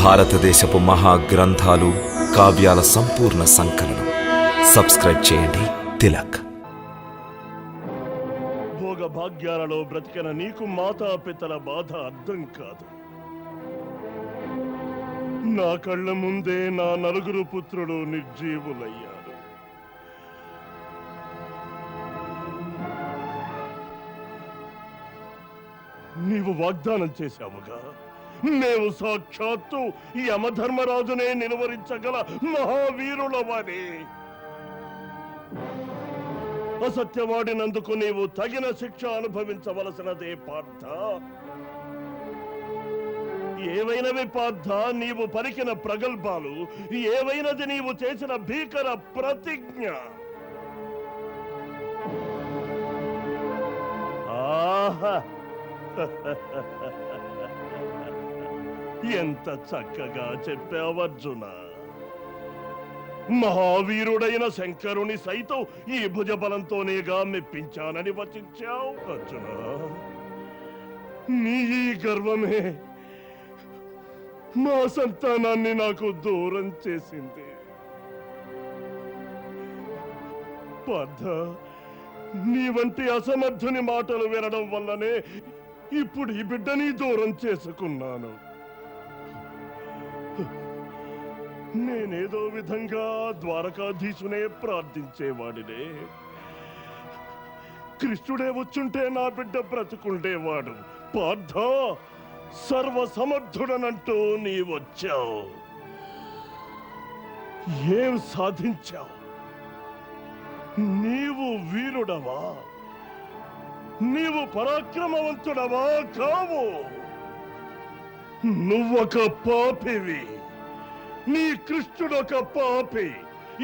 భారతదేశపు మహా గ్రంథాలు, కావ్యాల సంపూర్ణ సంకలనం. సబ్స్క్రైబ్ చేయండి తిలక్. భోగ భాగ్యాలలో బ్రతికిన నీకు మాతాపితల బాధ అర్థం కాదు. నా కళ్ళ ముందే నా నలుగురు పుత్రులు నిర్జీవులయ్యారు. నీవు వాగ్దానం చేశావుగా, మేము సాక్షాత్తు ఈ యమధర్మరాజునే నిలువరించగల మహావీరులవని. అసత్యవాడినందుకు నీవు తగిన శిక్ష అనుభవించవలసినదే పార్థ. ఏవైనవి పార్థ నీవు పలికిన ప్రగల్భాలు, ఏవైనది నీవు చేసిన భీకర ప్రతిజ్ఞ. ఆహా, ఎంత చక్కగా చెప్పావు అర్జున. మహావీరుడైన శంకరుని సైతం ఈ భుజబలంతోనేగా మెప్పించానని వచించావు అర్జున. నీ ఈ గర్వమే మా సంతానాన్ని నాకు దూరం చేసింది. పార్థ, నీ వంటి అసమర్థుని మాటలు వినడం వల్లనే ఇప్పుడు ఈ బిడ్డని దూరం చేసుకున్నాను. నేనేదో విధంగా ద్వారకాధీశునే ప్రార్థించేవాడినే. కృష్ణుడే వచ్చుంటే నా బిడ్డ బ్రతుకుండేవాడు. పార్థ, సర్వసమర్థుడనంటూ నీ వచ్చావు. ఏం సాధించావు? నీవు వీరుడవా? నీవు పరాక్రమవంతుడవా? కావు. నువ్వొక పాపివి. నీ కృష్ణుడొక పాపి.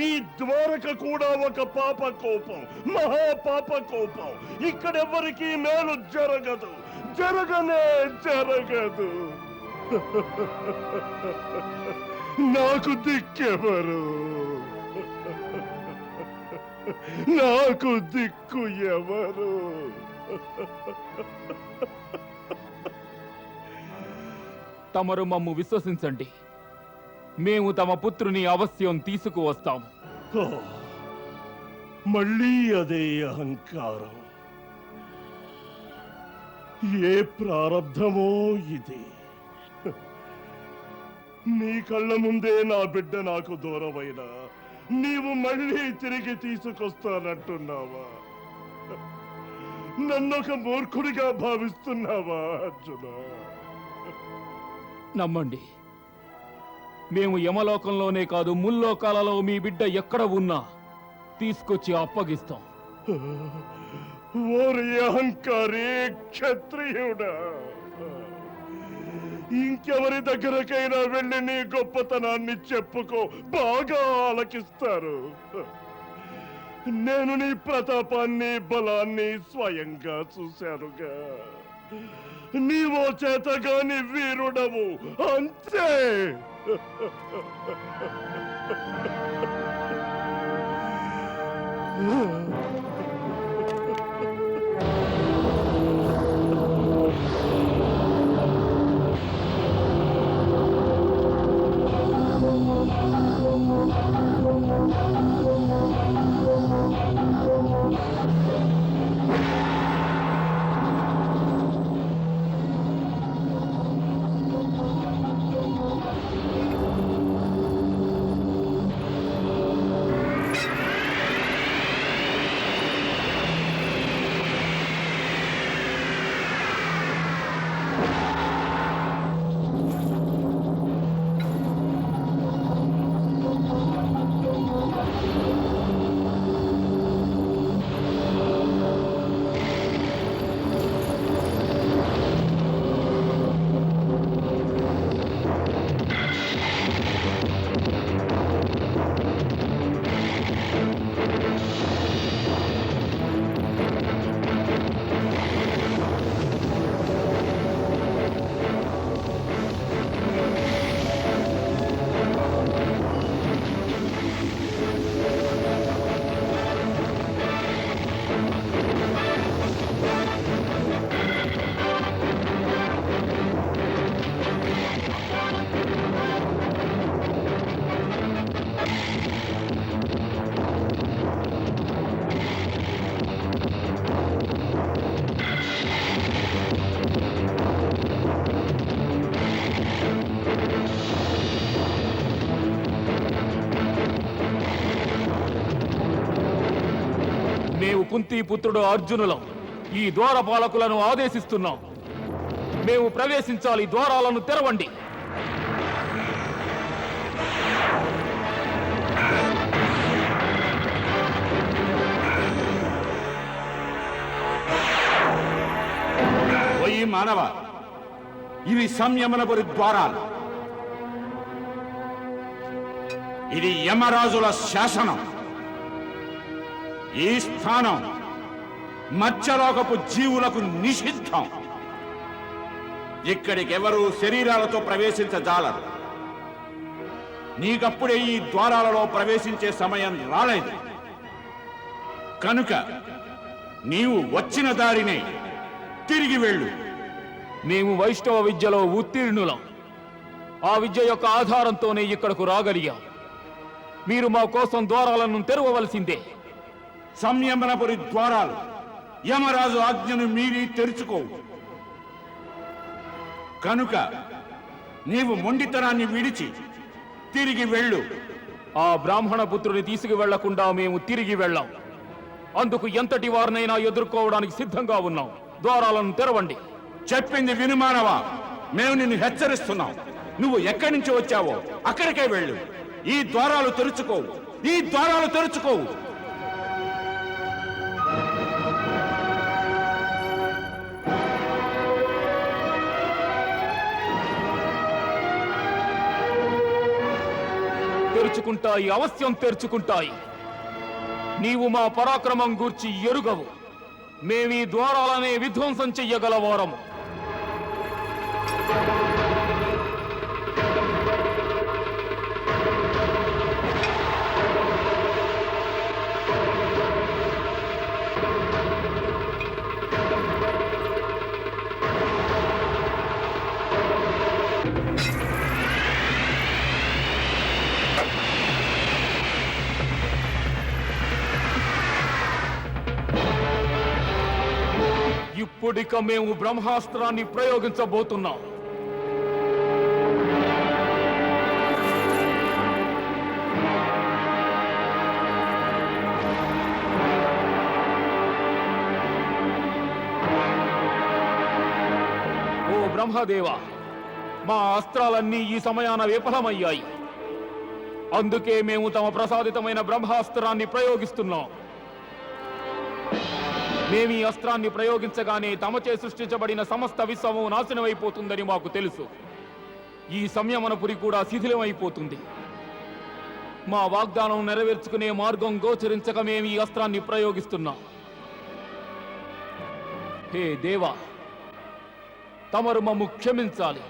ఈ ద్వారక కూడా ఒక పాప కోపం, మహాపాప కోపం. ఇక్కడెవ్వరికీ మేలు జరగదు, జరగనే జరగదు. నాకు దిక్కెవరు? నాకు దిక్కు ఎవరు? తమరు మమ్ము విశ్వసించండి, మేము తమ పుత్రుని అవశ్యం తీసుకువస్తాము. మళ్ళీ అదే అహంకారం. ఏ ప్రారబ్ధమో ఇది. నీ కళ్ళ ముందే నా బిడ్డ నాకు దూరమైనా నీవు మళ్ళీ తిరిగి తీసుకొస్తానంటున్నావా? నన్నొక మూర్ఖుడిగా భావిస్తున్నావా అర్జున? నమ్మండి, మేము యమలోకంలోనే కాదు, ముల్లోకాలలో మీ బిడ్డ ఎక్కడ ఉన్నా తీసుకొచ్చి అప్పగిస్తాం. ఓరి అహంకారి క్షత్రియుడా, ఇంకెవరి దగ్గరకైనా వెళ్ళి నీ గొప్పతనాన్ని చెప్పుకో, బాగా ఆలకిస్తారు. నేను నీ ప్రతాపాన్ని, బలాన్ని స్వయంగా చూశానుగా. నీవో చేతగాని వీరుడవు, అంతే. కుంతీపుత్రుడు అర్జునులం ఈ ద్వారపాలకులను ఆదేశిస్తున్నాం. మేము ప్రవేశించాలి, ద్వారాలను తెరవండి. ఓయి మానవ, ఇవి సంయమనపురి ద్వారాలు. ఇది యమరాజుల శాసనం. ఈ స్థానం మత్స్యలోకపు జీవులకు నిషిద్ధం. ఇక్కడికెవరూ శరీరాలతో ప్రవేశించజాలరు. నీకప్పుడే ఈ ద్వారాలలో ప్రవేశించే సమయం రాలేదు కనుక నీవు వచ్చిన దారినే తిరిగి వెళ్ళు. మేము వైష్ణవ విద్యలో ఉత్తీర్ణులం. ఆ విద్య యొక్క ఆధారంతోనే ఇక్కడకు రాగలిగాం. మీరు మా కోసం ద్వారాలను తెరవవలసిందే. సంయమనపురి ద్వారాలు యమరాజు ఆజ్ఞను మీరి తెరుచుకోవు కనుక నీవు మొండితనాన్ని విడిచి తిరిగి వెళ్ళు. ఆ బ్రాహ్మణ పుత్రుని తీసుకు వెళ్లకుండా మేము తిరిగి వెళ్ళాం. అందుకు ఎంతటి వారినైనా ఎదుర్కోవడానికి సిద్ధంగా ఉన్నాం. ద్వారాలను తెరవండి. చెప్పింది వినుమానవా, మేము నిన్ను హెచ్చరిస్తున్నాం. నువ్వు ఎక్కడి నుంచి వచ్చావో అక్కడికే వెళ్ళు. ఈ ద్వారాలు తెరుచుకోవు, ఈ ద్వారాలు తెరుచుకోవు. తెరుచుకుంటాయి, అవశ్యం తెరుచుకుంటాయి. నీవు మా పరాక్రమం గూర్చి ఎరుగవు. మేమీ ద్వారాలనే విధ్వంసం చెయ్యగలవారము. ఇప్పుడిక మేము బ్రహ్మాస్త్రాన్ని ప్రయోగించబోతున్నాం. ఓ బ్రహ్మదేవ, మా అస్త్రాలన్నీ ఈ సమయాన విఫలమయ్యాయి. అందుకే మేము తమ ప్రసాదితమైన బ్రహ్మాస్త్రాన్ని ప్రయోగిస్తున్నాం. మేమీ అస్త్రాన్ని ప్రయోగించగానే తమచే సృష్టించబడిన సమస్త విశ్వము నాశనమైపోతుందని మాకు తెలుసు. ఈ సంయమనపురి కూడా శిథిలమైపోతుంది. మా వాగ్దానం నెరవేర్చుకునే మార్గం గోచరించక మేము ఈ అస్త్రాన్ని ప్రయోగిస్తున్నాం. హే దేవా, తమరు మమ్ము క్షమించాలి.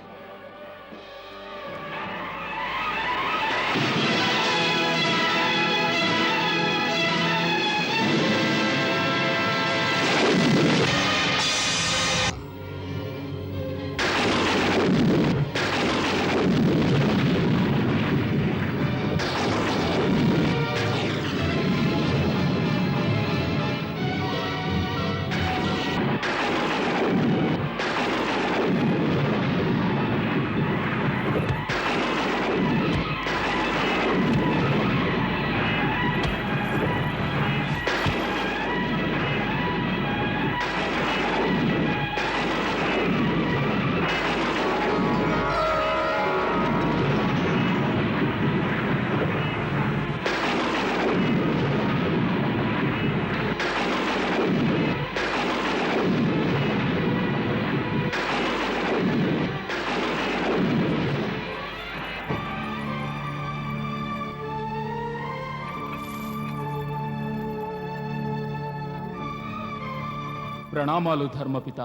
ప్రణామాలు ధర్మపిత.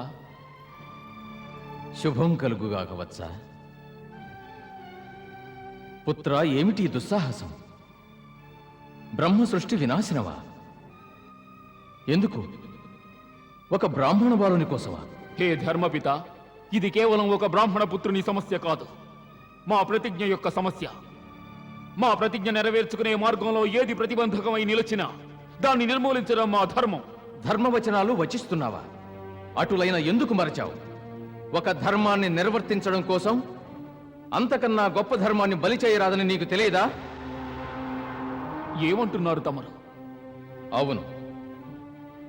శుభం కలుగుగాక వత్స. పుత్ర, ఏమిటి దుస్సాహసం? బ్రహ్మ సృష్టి వినాశనవా? ఎందుకు? ఒక బ్రాహ్మణ బాలుని కోసమా? హే ధర్మపిత, ఇది కేవలం ఒక బ్రాహ్మణ పుత్రుని సమస్య కాదు, మా ప్రతిజ్ఞ యొక్క సమస్య. మా ప్రతిజ్ఞ నెరవేర్చుకునే మార్గంలో ఏది ప్రతిబంధకమై నిలిచినా దాన్ని నిర్మూలించడం మా ధర్మం. ధర్మవచనాలు వచిస్తున్నావా? అటులైన ఎందుకు మరచావు? ఒక ధర్మాన్ని నిర్వర్తించడం కోసం అంతకన్నా గొప్ప ధర్మాన్ని బలి చేయరాదని నీకు తెలియదా? ఏమంటున్నారు తమరు? అవును,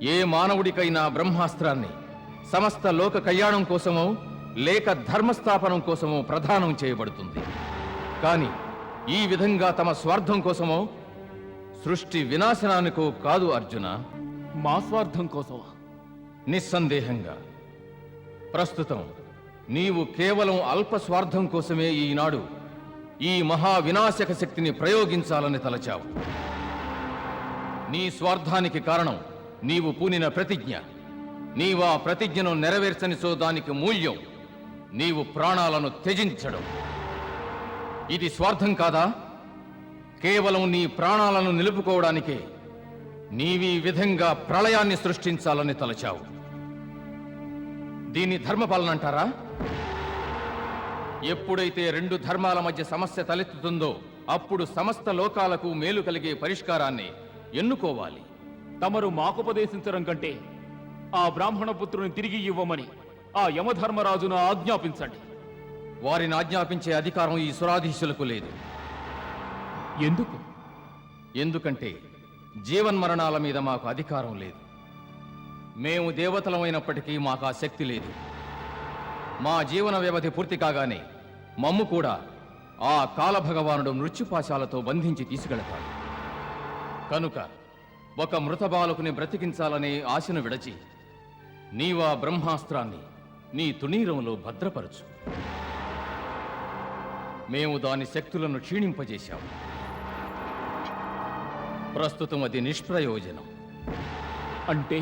ఏ మానవుడికైనా బ్రహ్మాస్త్రాన్ని సమస్త లోక కళ్యాణం కోసమో లేక ధర్మస్థాపనం కోసమో ప్రదానం చేయబడుతుంది. కానీ ఈ విధంగా తమ స్వార్థం కోసమో సృష్టి వినాశనానికో కాదు అర్జున. మా స్వార్థం కోసమా? నిస్సందేహంగా ప్రస్తుతం నీవు కేవలం అల్ప స్వార్థం కోసమే ఈనాడు ఈ మహా వినాశక శక్తిని ప్రయోగించాలని తలచావు. నీ స్వార్థానికి కారణం నీవు పూనిన ప్రతిజ్ఞ. నీవా ప్రతిజ్ఞను నెరవేర్చనిచో దానికి మూల్యం నీవు ప్రాణాలను త్యజించడం. ఇది స్వార్థం కాదా? కేవలం నీ ప్రాణాలను నిలుపుకోవడానికే నీవీ విధంగా ప్రళయాన్ని సృష్టించాలని తలచావు. దీన్ని ధర్మపాలనంటారా? ఎప్పుడైతే రెండు ధర్మాల మధ్య సమస్య తలెత్తుతుందో అప్పుడు సమస్త లోకాలకు మేలు కలిగే పరిష్కారాన్ని ఎన్నుకోవాలి. తమరు మాకుపదేశించడం కంటే ఆ బ్రాహ్మణ పుత్రుని తిరిగి ఇవ్వమని ఆ యమధర్మరాజును ఆజ్ఞాపించండి. వారిని ఆజ్ఞాపించే అధికారం ఈ సురాధీశులకు లేదు. ఎందుకు? ఎందుకంటే జీవన్మరణాల మీద మాకు అధికారం లేదు. మేము దేవతలమైనప్పటికీ మాకు ఆ శక్తి లేదు. మా జీవన వ్యవధి పూర్తి కాగానే మమ్ము కూడా ఆ కాలభగవానుడు మృత్యుపాశాలతో బంధించి తీసుకెళతాడు. కనుక ఒక మృత బాలకుని బ్రతికించాలనే ఆశను విడచి నీవా బ్రహ్మాస్త్రాన్ని నీ తుణీరంలో భద్రపరచు. మేము దాని శక్తులను క్షీణింపజేశాము. ప్రస్తుతం అది నిష్ప్రయోజనం. అంటే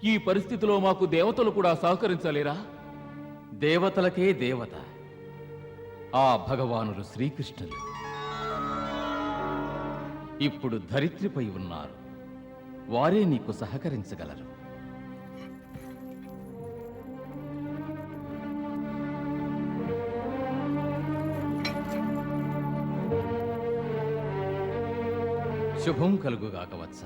ఈ పరిస్థితిలో మాకు దేవతలు కూడా సహకరించలేరా? దేవతలకే దేవత ఆ భగవానులు శ్రీకృష్ణులు ఇప్పుడు ధరిత్రిపై ఉన్నారు. వారే నీకు సహకరించగలరు. శుభం కలుగుగాక వత్స.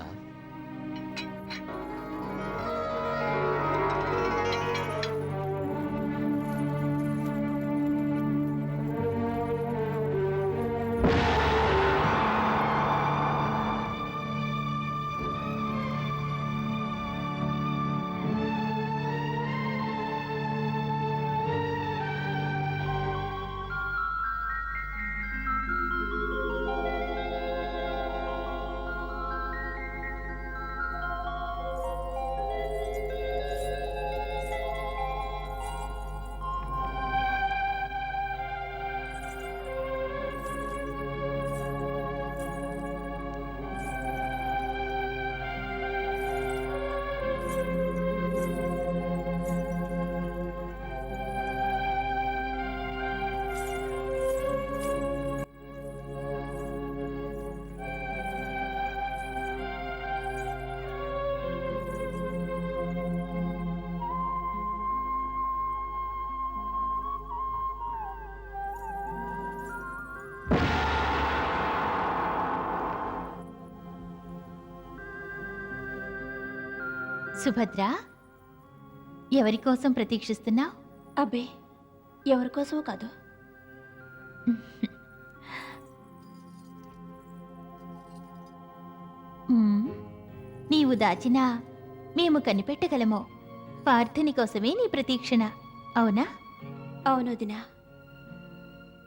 సుభద్ర, ఎవరి కోసం ప్రతీక్షిస్తున్నావు? అబ్బే, ఎవరికోసమో కాదు. నీవు దాచినా మేము కనిపెట్టగలమో. పార్థుని కోసమే నీ ప్రతీక్షణ, అవునా? అవును వదినా.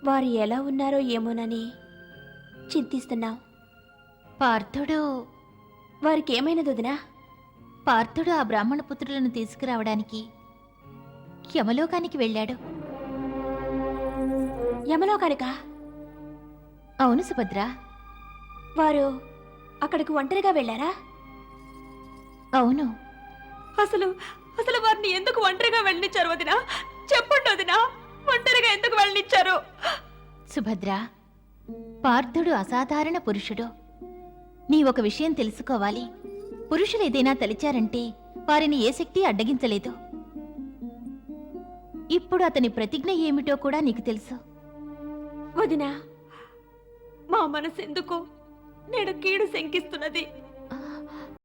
వారు ఎలా ఉన్నారో ఏమోనని చింతిస్తున్నావు. పార్థుడు వారికి ఏమైనది వదినా? పార్థుడు ఆ బ్రాహ్మణ పుత్రులను తీసుకురావడానికి యమలోకానికి వెళ్ళాడు. యమలోకానికా? అవును సుభద్ర. వారు అక్కడికి ఒంటరిగా వెళ్ళారా? అవును. అసలు అసలు వారిని ఎందుకు ఒంటరిగా వెళ్ళనిచ్చారు వదినా? చెప్పండి వదినా, ఒంటరిగా ఎందుకు వెళ్ళనిచ్చారు? సుభద్ర, పార్థుడు అసాధారణ పురుషుడు. నీ ఒక విషయం తెలుసుకోవాలి. పురుషులు ఏదైనా తలిచారంటే వారిని ఏ శక్తి అడ్డగించలేదు. ఇప్పుడు అతని ప్రతిజ్ఞ ఏమిటో కూడా నీకు తెలుసు. వదినా, మా మనసు ఎందుకు నేడు కీడు శంకిస్తున్నది.